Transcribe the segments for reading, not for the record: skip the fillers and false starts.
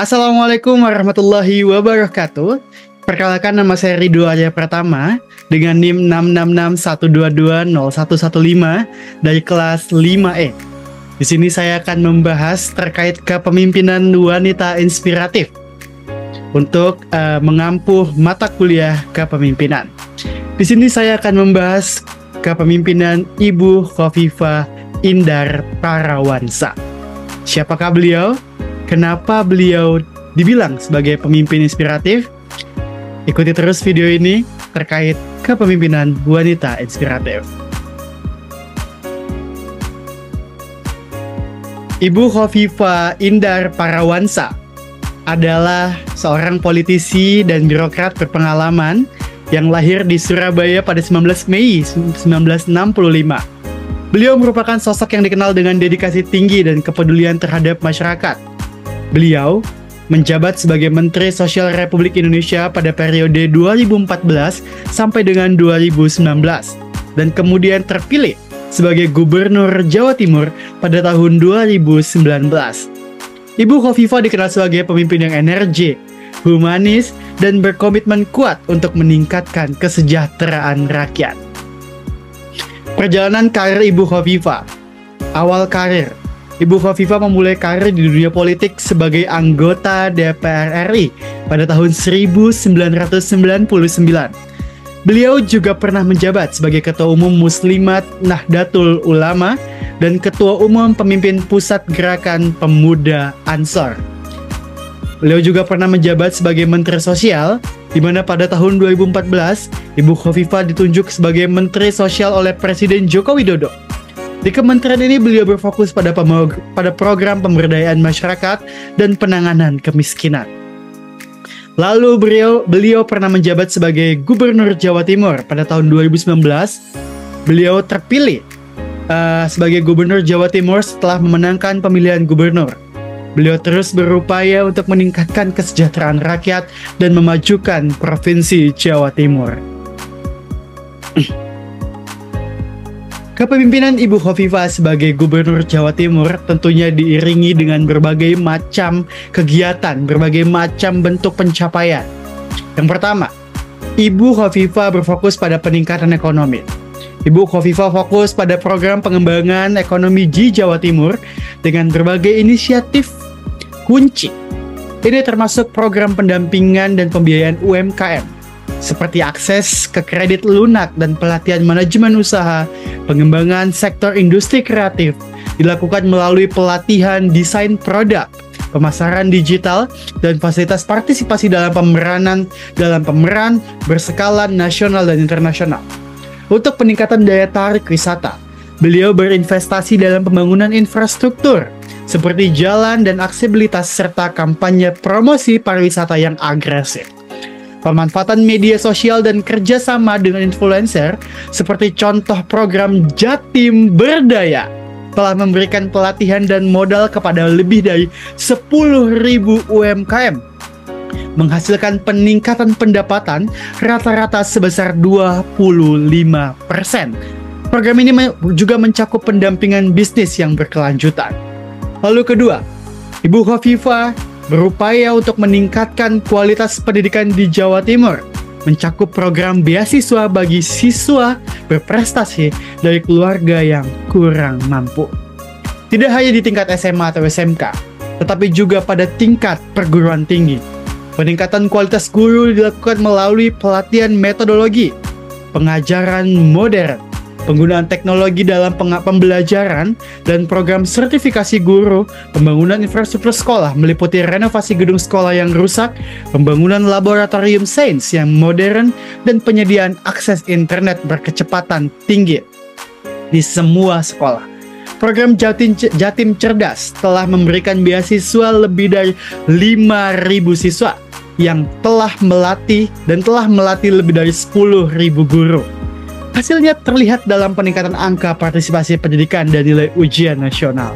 Assalamualaikum warahmatullahi wabarakatuh. Perkenalkan, nama saya Ridho Arya Pratama dengan NIM 66612201115 dari kelas 5E. Di sini saya akan membahas terkait kepemimpinan wanita inspiratif untuk mengampuh mata kuliah kepemimpinan. Di sini saya akan membahas kepemimpinan Ibu Khofifah Indar Parawansa. Siapakah beliau? Kenapa beliau dibilang sebagai pemimpin inspiratif? Ikuti terus video ini terkait kepemimpinan wanita inspiratif. Ibu Khofifah Indar Parawansa adalah seorang politisi dan birokrat berpengalaman yang lahir di Surabaya pada 19 Mei 1965. Beliau merupakan sosok yang dikenal dengan dedikasi tinggi dan kepedulian terhadap masyarakat. Beliau menjabat sebagai Menteri Sosial Republik Indonesia pada periode 2014 sampai dengan 2019 dan kemudian terpilih sebagai Gubernur Jawa Timur pada tahun 2019. Ibu Khofifah dikenal sebagai pemimpin yang energik, humanis, dan berkomitmen kuat untuk meningkatkan kesejahteraan rakyat. Perjalanan karir Ibu Khofifah. Awal karir, Ibu Khofifah memulai karir di dunia politik sebagai anggota DPR RI pada tahun 1999. Beliau juga pernah menjabat sebagai Ketua Umum Muslimat Nahdlatul Ulama dan Ketua Umum Pemimpin Pusat Gerakan Pemuda Ansor. Beliau juga pernah menjabat sebagai Menteri Sosial, di mana pada tahun 2014, Ibu Khofifah ditunjuk sebagai Menteri Sosial oleh Presiden Joko Widodo. Di kementerian ini beliau berfokus pada program pemberdayaan masyarakat dan penanganan kemiskinan. Lalu beliau pernah menjabat sebagai Gubernur Jawa Timur pada tahun 2019. Beliau terpilih sebagai Gubernur Jawa Timur setelah memenangkan pemilihan gubernur. Beliau terus berupaya untuk meningkatkan kesejahteraan rakyat dan memajukan Provinsi Jawa Timur. Kepemimpinan Ibu Khofifah sebagai Gubernur Jawa Timur tentunya diiringi dengan berbagai macam kegiatan, berbagai macam bentuk pencapaian. Yang pertama, Ibu Khofifah berfokus pada peningkatan ekonomi. Ibu Khofifah fokus pada program pengembangan ekonomi di Jawa Timur dengan berbagai inisiatif kunci. Ini termasuk program pendampingan dan pembiayaan UMKM, seperti akses ke kredit lunak dan pelatihan manajemen usaha, pengembangan sektor industri kreatif, dilakukan melalui pelatihan desain produk, pemasaran digital, dan fasilitas partisipasi dalam pemeran berskala nasional dan internasional. Untuk peningkatan daya tarik wisata, beliau berinvestasi dalam pembangunan infrastruktur, seperti jalan dan aksesibilitas serta kampanye promosi pariwisata yang agresif. Pemanfaatan media sosial dan kerjasama dengan influencer seperti contoh program Jatim Berdaya telah memberikan pelatihan dan modal kepada lebih dari 10.000 UMKM, menghasilkan peningkatan pendapatan rata-rata sebesar 25%. Program ini juga mencakup pendampingan bisnis yang berkelanjutan. Lalu kedua, Ibu Khofifah berupaya untuk meningkatkan kualitas pendidikan di Jawa Timur, mencakup program beasiswa bagi siswa berprestasi dari keluarga yang kurang mampu. Tidak hanya di tingkat SMA atau SMK, tetapi juga pada tingkat perguruan tinggi. Peningkatan kualitas guru dilakukan melalui pelatihan metodologi, pengajaran modern, penggunaan teknologi dalam pembelajaran, dan program sertifikasi guru, pembangunan infrastruktur sekolah meliputi renovasi gedung sekolah yang rusak, pembangunan laboratorium sains yang modern, dan penyediaan akses internet berkecepatan tinggi di semua sekolah. Program Jatim Cerdas telah memberikan beasiswa lebih dari 5.000 siswa yang telah melatih lebih dari 10.000 guru. Hasilnya terlihat dalam peningkatan angka partisipasi pendidikan dan nilai ujian nasional.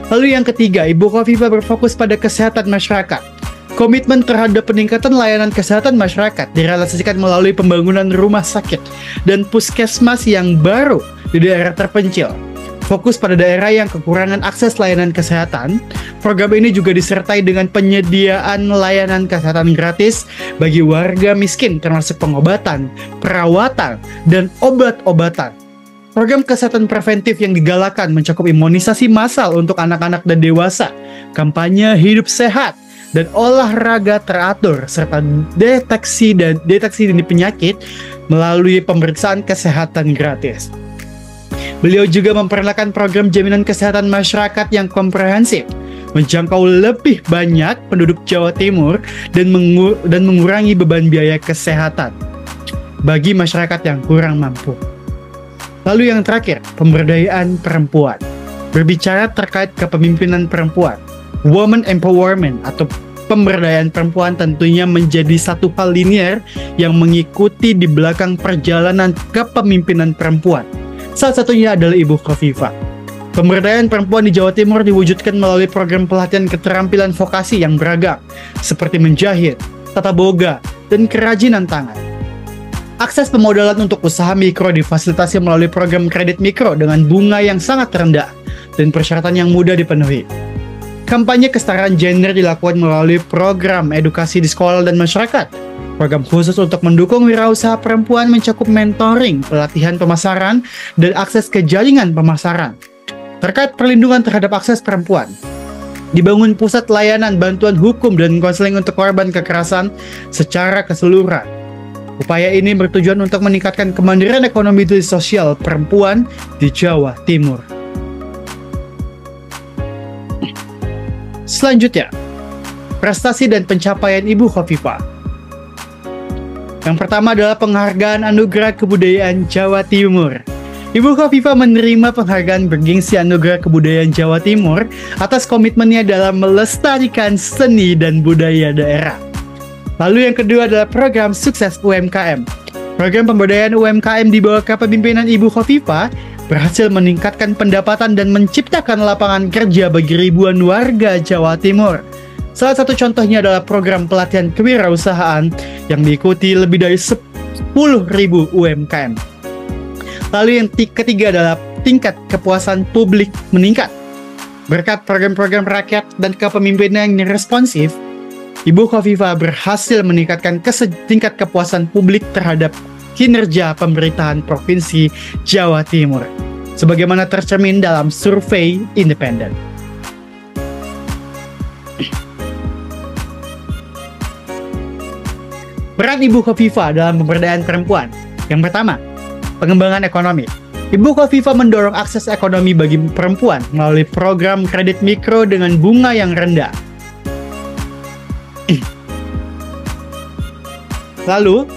Lalu yang ketiga, Ibu Khofifah berfokus pada kesehatan masyarakat. Komitmen terhadap peningkatan layanan kesehatan masyarakat direalisasikan melalui pembangunan rumah sakit dan puskesmas yang baru di daerah terpencil. Fokus pada daerah yang kekurangan akses layanan kesehatan, program ini juga disertai dengan penyediaan layanan kesehatan gratis bagi warga miskin termasuk pengobatan, perawatan, dan obat-obatan. Program kesehatan preventif yang digalakan mencakup imunisasi massal untuk anak-anak dan dewasa, kampanye hidup sehat, dan olahraga teratur, serta deteksi dini penyakit melalui pemeriksaan kesehatan gratis. Beliau juga memperkenalkan program jaminan kesehatan masyarakat yang komprehensif, menjangkau lebih banyak penduduk Jawa Timur dan mengurangi beban biaya kesehatan bagi masyarakat yang kurang mampu. Lalu yang terakhir, pemberdayaan perempuan. Berbicara terkait kepemimpinan perempuan, woman empowerment atau pemberdayaan perempuan tentunya menjadi satu hal linear yang mengikuti di belakang perjalanan kepemimpinan perempuan. Salah satunya adalah Ibu Khofifah. Pemberdayaan perempuan di Jawa Timur diwujudkan melalui program pelatihan keterampilan vokasi yang beragam, seperti menjahit, tata boga, dan kerajinan tangan. Akses pemodalan untuk usaha mikro difasilitasi melalui program kredit mikro dengan bunga yang sangat rendah dan persyaratan yang mudah dipenuhi. Kampanye kesetaraan gender dilakukan melalui program edukasi di sekolah dan masyarakat. Program khusus untuk mendukung wirausaha perempuan mencakup mentoring, pelatihan pemasaran, dan akses ke jaringan pemasaran. Terkait perlindungan terhadap akses perempuan, dibangun pusat layanan bantuan hukum dan konseling untuk korban kekerasan secara keseluruhan. Upaya ini bertujuan untuk meningkatkan kemandirian ekonomi dan sosial perempuan di Jawa Timur. Selanjutnya, prestasi dan pencapaian Ibu Khofifah. Yang pertama adalah penghargaan Anugerah Kebudayaan Jawa Timur. Ibu Khofifah menerima penghargaan bergengsi Anugerah Kebudayaan Jawa Timur atas komitmennya dalam melestarikan seni dan budaya daerah. Lalu yang kedua adalah program sukses UMKM. Program pemberdayaan UMKM di bawah kepemimpinan Ibu Khofifah berhasil meningkatkan pendapatan dan menciptakan lapangan kerja bagi ribuan warga Jawa Timur. Salah satu contohnya adalah program pelatihan kewirausahaan yang diikuti lebih dari 10.000 UMKM. Lalu yang ketiga adalah tingkat kepuasan publik meningkat. Berkat program-program rakyat dan kepemimpinan yang responsif, Ibu Khofifah berhasil meningkatkan tingkat kepuasan publik terhadap kinerja pemerintahan Provinsi Jawa Timur, sebagaimana tercermin dalam survei independen. Peran Ibu Khofifah dalam pemberdayaan perempuan. Yang pertama, pengembangan ekonomi. Ibu Khofifah mendorong akses ekonomi bagi perempuan melalui program kredit mikro dengan bunga yang rendah. Lalu,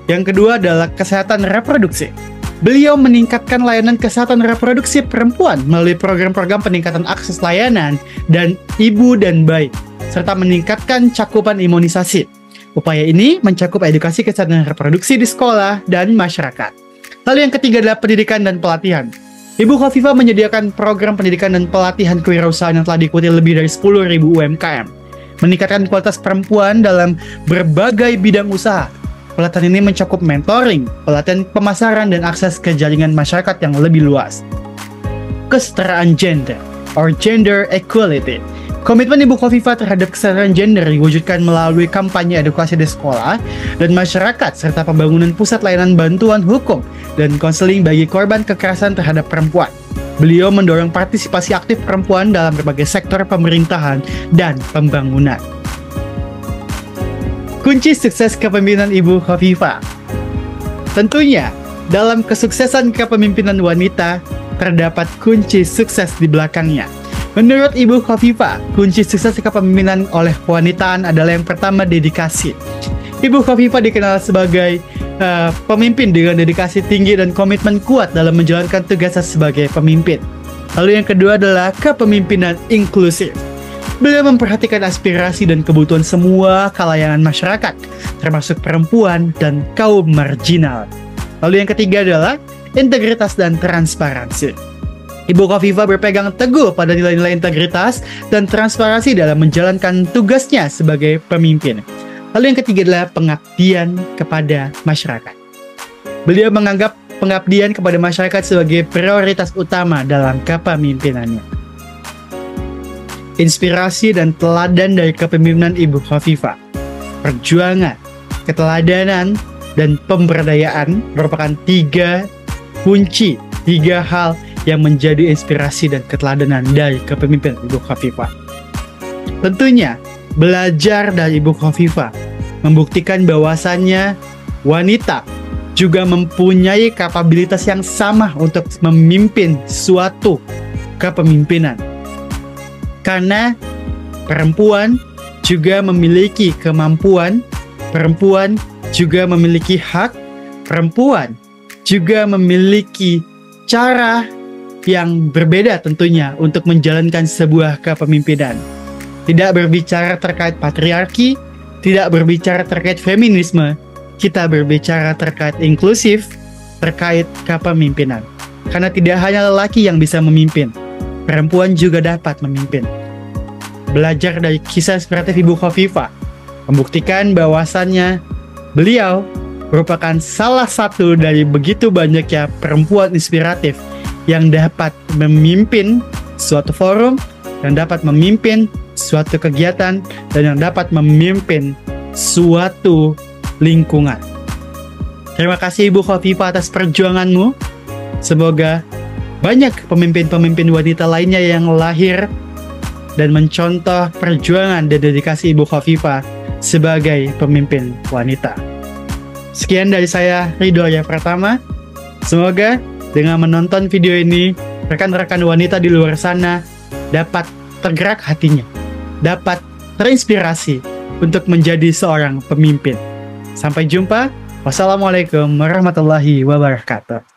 yang kedua adalah kesehatan reproduksi. Beliau meningkatkan layanan kesehatan reproduksi perempuan melalui program-program peningkatan akses layanan dan ibu dan bayi, serta meningkatkan cakupan imunisasi. Upaya ini mencakup edukasi kesehatan reproduksi di sekolah dan masyarakat. Lalu yang ketiga adalah pendidikan dan pelatihan. Ibu Khofifah menyediakan program pendidikan dan pelatihan kewirausahaan yang telah diikuti lebih dari 10.000 UMKM. Meningkatkan kualitas perempuan dalam berbagai bidang usaha. Pelatihan ini mencakup mentoring, pelatihan pemasaran, dan akses ke jaringan masyarakat yang lebih luas. Kesetaraan gender, or gender equality. Komitmen Ibu Khofifah terhadap kesetaraan gender diwujudkan melalui kampanye edukasi di sekolah dan masyarakat, serta pembangunan pusat layanan bantuan hukum dan konseling bagi korban kekerasan terhadap perempuan. Beliau mendorong partisipasi aktif perempuan dalam berbagai sektor pemerintahan dan pembangunan. Kunci sukses kepemimpinan Ibu Khofifah. Tentunya, dalam kesuksesan kepemimpinan wanita, terdapat kunci sukses di belakangnya. Menurut Ibu Khofifah, kunci sukses kepemimpinan oleh kewanitaan adalah yang pertama, dedikasi. Ibu Khofifah dikenal sebagai pemimpin dengan dedikasi tinggi dan komitmen kuat dalam menjalankan tugasnya sebagai pemimpin. Lalu yang kedua adalah kepemimpinan inklusif. Beliau memperhatikan aspirasi dan kebutuhan semua kalangan masyarakat, termasuk perempuan dan kaum marginal. Lalu yang ketiga adalah integritas dan transparansi. Ibu Khofifah berpegang teguh pada nilai-nilai integritas dan transparansi dalam menjalankan tugasnya sebagai pemimpin. Lalu yang ketiga adalah pengabdian kepada masyarakat. Beliau menganggap pengabdian kepada masyarakat sebagai prioritas utama dalam kepemimpinannya. Inspirasi dan teladan dari kepemimpinan Ibu Khofifah, perjuangan, keteladanan, dan pemberdayaan merupakan 3 kunci, 3 hal yang menjadi inspirasi dan keteladanan dari kepemimpinan Ibu Khofifah. Tentunya, belajar dari Ibu Khofifah membuktikan bahwasannya wanita juga mempunyai kapabilitas yang sama untuk memimpin suatu kepemimpinan. Karena perempuan juga memiliki kemampuan, perempuan juga memiliki hak, perempuan juga memiliki cara yang berbeda tentunya untuk menjalankan sebuah kepemimpinan. Tidak berbicara terkait patriarki, tidak berbicara terkait feminisme, kita berbicara terkait inklusif, terkait kepemimpinan. Karena tidak hanya lelaki yang bisa memimpin, perempuan juga dapat memimpin. Belajar dari kisah inspiratif Ibu Khofifah membuktikan bahwasannya beliau merupakan salah satu dari begitu banyaknya perempuan inspiratif yang dapat memimpin suatu forum, yang dapat memimpin suatu kegiatan, dan yang dapat memimpin suatu lingkungan. Terima kasih Ibu Khofifah atas perjuanganmu. Semoga banyak pemimpin-pemimpin wanita lainnya yang lahir dan mencontoh perjuangan dan dedikasi Ibu Khofifah sebagai pemimpin wanita. Sekian dari saya, Ridho Arya Pratama. Semoga dengan menonton video ini, rekan-rekan wanita di luar sana dapat tergerak hatinya, dapat terinspirasi untuk menjadi seorang pemimpin. Sampai jumpa. Wassalamualaikum warahmatullahi wabarakatuh.